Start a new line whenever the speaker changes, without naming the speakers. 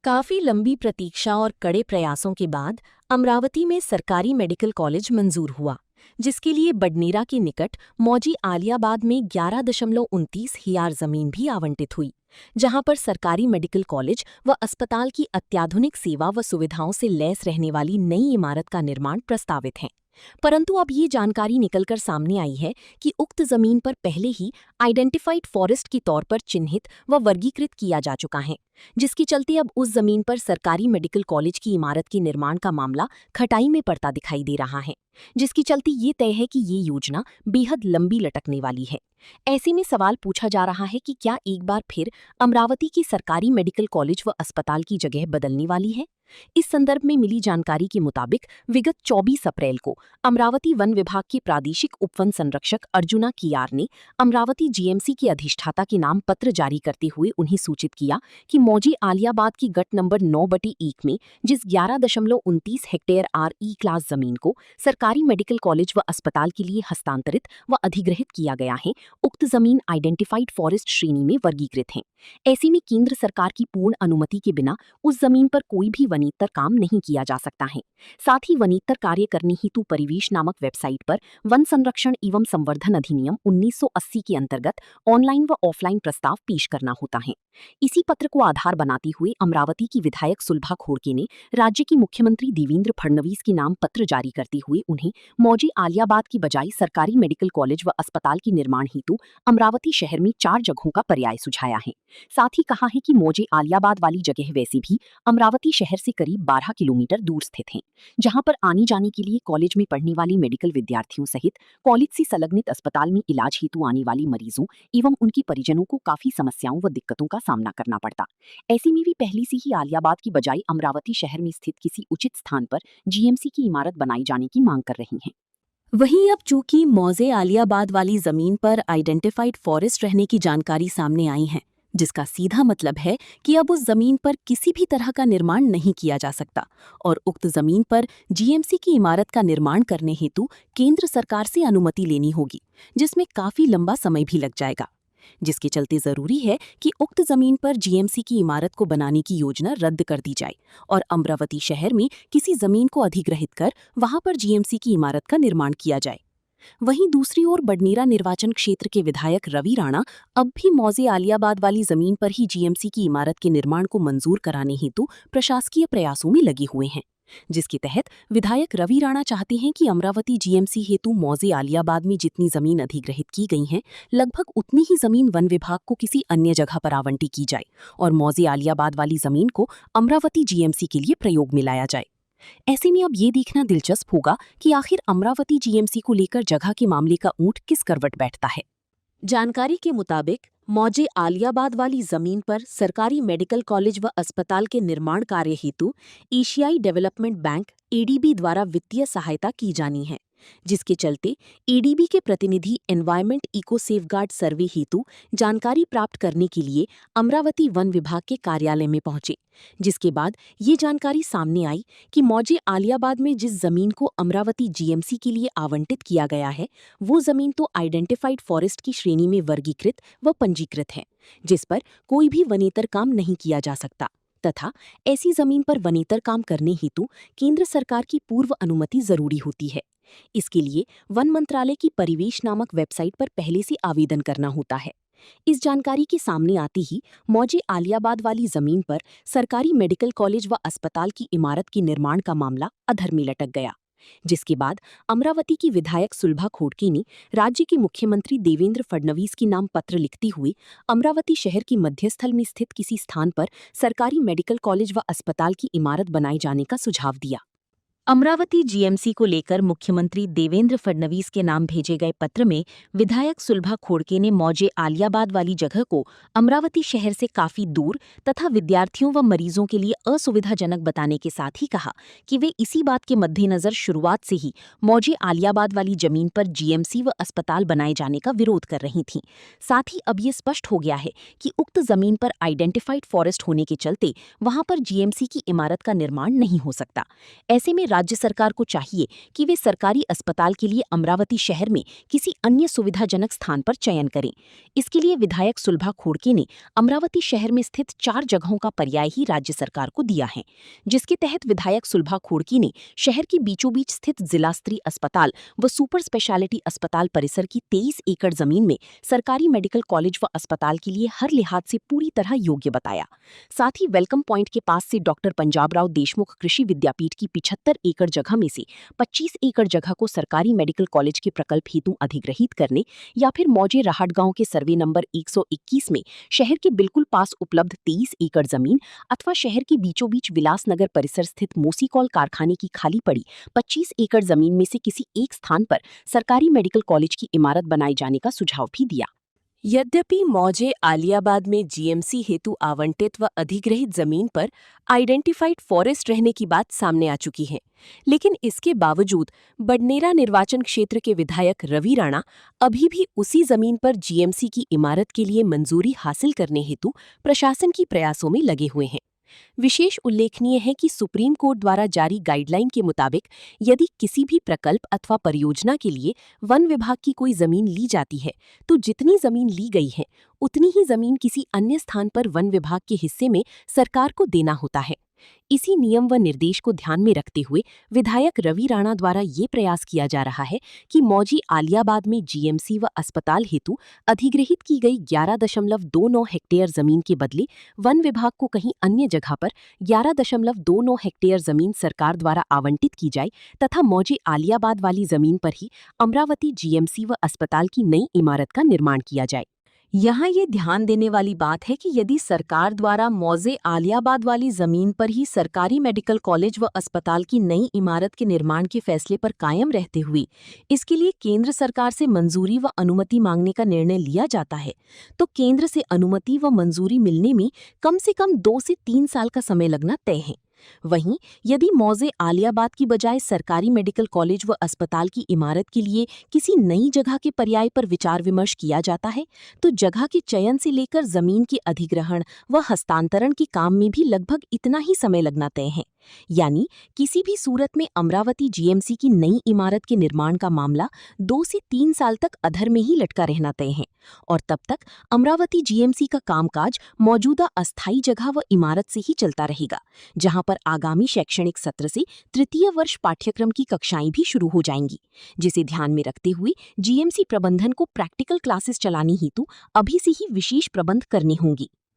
काफी लंबी प्रतीक्षा और कड़े प्रयासों के बाद अमरावती में सरकारी मेडिकल कॉलेज मंजूर हुआ, जिसके लिए बडनेरा के निकट मौजी आलियाबाद में 11.29 हियार जमीन भी आवंटित हुई, जहां पर सरकारी मेडिकल कॉलेज व अस्पताल की अत्याधुनिक सेवा व सुविधाओं से लैस रहने वाली नई इमारत का निर्माण प्रस्तावित है। परंतु अब ये जानकारी निकलकर सामने आई है कि उक्त जमीन पर पहले ही आइडेंटिफाइड फॉरेस्ट के तौर पर चिन्हित व वर्गीकृत किया जा चुका है, जिसके चलते अब उस जमीन पर सरकारी मेडिकल कॉलेज की इमारत के निर्माण का मामला खटाई में पड़ता दिखाई दे रहा है, जिसके चलते ये तय है कि ये योजना बेहद लंबी लटकने वाली है। ऐसे में सवाल पूछा जा रहा है कि क्या एक बार फिर अमरावती की सरकारी मेडिकल कॉलेज व अस्पताल की जगह बदलने वाली है। इस संदर्भ में मिली जानकारी के मुताबिक विगत 24 अप्रैल को अमरावती वन विभाग के प्रादेशिक उपवन संरक्षक अर्जुना कियार ने अमरावती जीएमसी के अधिष्ठाता के नाम पत्र जारी करते हुए उन्हें सूचित किया कि मौजी आलियाबाद की गट नंबर 9/1 में जिस 11.29 हेक्टेयर RE क्लास जमीन को सरकारी मेडिकल कॉलेज व अस्पताल के लिए हस्तांतरित व अधिग्रहित किया गया है, उक्त जमीन आइडेंटिफाइड फॉरेस्ट श्रेणी में वर्गीकृत है। ऐसे में केंद्र सरकार की पूर्ण अनुमति के बिना उस जमीन पर कोई भी वनीतर काम नहीं किया जा सकता है। साथ ही वनीतर कार्य करने हेतु परिवेश नामक वेबसाइट पर वन संरक्षण एवं संवर्धन अधिनियम 1980 के अंतर्गत ऑनलाइन व ऑफलाइन प्रस्ताव पेश करना होता है। इसी पत्र को आधार बनाते हुए अमरावती की विधायक सुलभा खोड़के ने राज्य के मुख्यमंत्री देवेंद्र फडणवीस के नाम पत्र जारी करते हुए उन्हें मौजी आलियाबाद की बजाय सरकारी मेडिकल कॉलेज व अस्पताल के निर्माण हेतु अमरावती शहर में 4 जगहों का पर्याय सुझाया है। साथ ही कहा है कि मौजे आलियाबाद वाली जगह वैसे भी अमरावती शहर से करीब 12 किलोमीटर दूर स्थित हैं, जहां पर आने जाने के लिए कॉलेज में पढ़ने वाले मेडिकल विद्यार्थियों सहित कॉलेज से संलग्नित अस्पताल में इलाज हेतु आने वाली मरीजों एवं उनके परिजनों को काफी समस्याओं व दिक्कतों का सामना करना पड़ता। ऐसे में भी पहले से ही आलियाबाद की बजाय अमरावती शहर में स्थित किसी उचित स्थान पर जीएमसी की इमारत बनाई जाने की मांग कर रही हैं। वहीं अब चूंकि मौजे आलियाबाद वाली जमीन पर आइडेंटिफाइड फॉरेस्ट रहने की जानकारी सामने आई है, जिसका सीधा मतलब है कि अब उस जमीन पर किसी भी तरह का निर्माण नहीं किया जा सकता और उक्त जमीन पर जीएमसी की इमारत का निर्माण करने हेतु केंद्र सरकार से अनुमति लेनी होगी, जिसमें काफी लंबा समय भी लग जाएगा। जिसके चलते जरूरी है कि उक्त जमीन पर जीएमसी की इमारत को बनाने की योजना रद्द कर दी जाए और अमरावती शहर में किसी जमीन को अधिग्रहित कर वहां पर जीएमसी की इमारत का निर्माण किया जाए। वहीं दूसरी ओर बडनेरा निर्वाचन क्षेत्र के विधायक रवि राणा अब भी मौजे आलियाबाद वाली जमीन पर ही जीएमसी की इमारत के निर्माण को मंजूर कराने हेतु प्रशासकीय प्रयासों में लगे हुए हैं, जिसके तहत विधायक रवि राणा चाहते हैं कि अमरावती जीएमसी हेतु मौजे आलियाबाद में जितनी जमीन अधिग्रहित की गई है, लगभग उतनी ही जमीन वन विभाग को किसी अन्य जगह पर आवंटित की जाए और मौजे आलियाबाद वाली जमीन को अमरावती जीएमसी के लिए प्रयोग में लाया जाए। ऐसे में अब ये देखना दिलचस्प होगा कि आखिर अमरावती जीएमसी को लेकर जगह के मामले का ऊंट किस करवट बैठता है। जानकारी के मुताबिक मौजे आलियाबाद वाली जमीन पर सरकारी मेडिकल कॉलेज व अस्पताल के निर्माण कार्य हेतु एशियाई डेवलपमेंट बैंक ADB द्वारा वित्तीय सहायता की जानी है, जिसके चलते ADB के प्रतिनिधि एनवायरमेंट इको सेफगार्ड सर्वे हेतु जानकारी प्राप्त करने के लिए अमरावती वन विभाग के कार्यालय में पहुंचे, जिसके बाद ये जानकारी सामने आई कि मौजे आलियाबाद में जिस जमीन को अमरावती जीएमसी के लिए आवंटित किया गया है, वो जमीन तो आइडेंटिफाइड फॉरेस्ट की श्रेणी में वर्गीकृत व पंजीकृत है, जिस पर कोई भी वनेतर काम नहीं किया जा सकता तथा ऐसी जमीन पर वनेतर काम करने हेतु केंद्र सरकार की पूर्व अनुमति जरूरी होती है। इसके लिए वन मंत्रालय की परिवेश नामक वेबसाइट पर पहले से आवेदन करना होता है। इस जानकारी के सामने आते ही मौजे आलियाबाद वाली जमीन पर सरकारी मेडिकल कॉलेज व अस्पताल की इमारत के निर्माण का मामला अधर में लटक गया, जिसके बाद अमरावती की विधायक सुलभा खोड़के ने राज्य के मुख्यमंत्री देवेंद्र फडणवीस के नाम पत्र लिखते हुए अमरावती शहर के मध्यस्थल में स्थित किसी स्थान पर सरकारी मेडिकल कॉलेज व अस्पताल की इमारत बनाए जाने का सुझाव दिया। अमरावती जीएमसी को लेकर मुख्यमंत्री देवेंद्र फडणवीस के नाम भेजे गए पत्र में विधायक सुलभा खोड़के ने मौजे आलियाबाद वाली जगह को अमरावती शहर से काफी दूर तथा विद्यार्थियों व मरीजों के लिए असुविधाजनक बताने के साथ ही कहा कि वे इसी बात के मद्देनजर शुरुआत से ही मौजे आलियाबाद वाली जमीन पर जीएमसी व अस्पताल बनाए जाने का विरोध कर रही थीं। साथ ही अब ये स्पष्ट हो गया है कि उक्त जमीन पर आइडेंटिफाइड फॉरेस्ट होने के चलते वहां पर जीएमसी की इमारत का निर्माण नहीं हो सकता। ऐसे में राज्य सरकार को चाहिए कि वे सरकारी अस्पताल के लिए अमरावती शहर में किसी अन्य सुविधाजनक स्थान पर चयन करें। इसके लिए विधायक सुलभा खोड़के ने अमरावती शहर में स्थित 4 जगहों का पर्याय ही राज्य सरकार को दिया है, जिसके तहत विधायक सुलभा खोड़के ने शहर के बीचों बीच स्थित जिला स्तरीय अस्पताल व सुपर स्पेशलिटी अस्पताल परिसर की 23 एकड़ जमीन में सरकारी मेडिकल कॉलेज व अस्पताल के लिए हर लिहाज से पूरी तरह योग्य बताया। साथ ही वेलकम पॉइंट के पास से डॉक्टर पंजाबराव देशमुख कृषि विद्यापीठ की 75 एकड़ जगह में से 25 एकड़ जगह को सरकारी मेडिकल कॉलेज के प्रकल्प हेतु अधिग्रहित करने या फिर मौजे राहट गांव के सर्वे नंबर 121 में शहर के बिल्कुल पास उपलब्ध 23 एकड़ जमीन अथवा शहर के बीचों बीच विलासनगर परिसर स्थित मोसीकॉल कारखाने की खाली पड़ी 25 एकड़ जमीन में से किसी एक स्थान पर सरकारी मेडिकल कॉलेज की इमारत बनाए जाने का सुझाव भी दिया। यद्यपि मौजे आलियाबाद में जीएमसी हेतु आवंटित व अधिग्रहित जमीन पर आइडेंटिफाइड फॉरेस्ट रहने की बात सामने आ चुकी है, लेकिन इसके बावजूद बडनेरा निर्वाचन क्षेत्र के विधायक रवि राणा अभी भी उसी जमीन पर जीएमसी की इमारत के लिए मंजूरी हासिल करने हेतु प्रशासन की प्रयासों में लगे हुए हैं। विशेष उल्लेखनीय है कि सुप्रीम कोर्ट द्वारा जारी गाइडलाइन के मुताबिक यदि किसी भी प्रकल्प अथवा परियोजना के लिए वन विभाग की कोई जमीन ली जाती है तो जितनी जमीन ली गई है उतनी ही जमीन किसी अन्य स्थान पर वन विभाग के हिस्से में सरकार को देना होता है। इसी नियम व निर्देश को ध्यान में रखते हुए विधायक रवि राणा द्वारा ये प्रयास किया जा रहा है कि मौजी आलियाबाद में जीएमसी व अस्पताल हेतु अधिग्रहित की गई 11.29 हेक्टेयर जमीन के बदले वन विभाग को कहीं अन्य जगह पर 11.29 हेक्टेयर जमीन सरकार द्वारा आवंटित की जाए तथा मौजी आलियाबाद वाली जमीन पर ही अमरावती जीएमसी व अस्पताल की नई इमारत का निर्माण किया जाए। यहाँ ये ध्यान देने वाली बात है कि यदि सरकार द्वारा मौजे आलियाबाद वाली जमीन पर ही सरकारी मेडिकल कॉलेज व अस्पताल की नई इमारत के निर्माण के फैसले पर कायम रहते हुए इसके लिए केंद्र सरकार से मंजूरी व अनुमति मांगने का निर्णय लिया जाता है, तो केंद्र से अनुमति व मंजूरी मिलने में कम से कम 2 से 3 साल का समय लगना तय है। वहीं यदि मौजे आलियाबाद की बजाय सरकारी मेडिकल कॉलेज व अस्पताल की इमारत के लिए किसी नई जगह के पर्याय पर विचार विमर्श किया जाता है तो जगह के चयन से लेकर जमीन के अधिग्रहण व हस्तांतरण के काम में भी लगभग इतना ही समय लगना तय है। यानी किसी भी सूरत में अमरावती जीएमसी की नई इमारत के निर्माण का मामला 2 से 3 साल तक अधर में ही लटका रहना तय है और तब तक अमरावती जीएमसी का कामकाज मौजूदा अस्थायी जगह व इमारत से ही चलता रहेगा, जहां पर आगामी शैक्षणिक सत्र से तृतीय वर्ष पाठ्यक्रम की कक्षाएं भी शुरू हो जाएंगी, जिसे ध्यान में रखते हुए जीएमसी प्रबंधन को प्रैक्टिकल क्लासेस चलाने हेतु अभी से ही विशेष प्रबंध करने होंगे।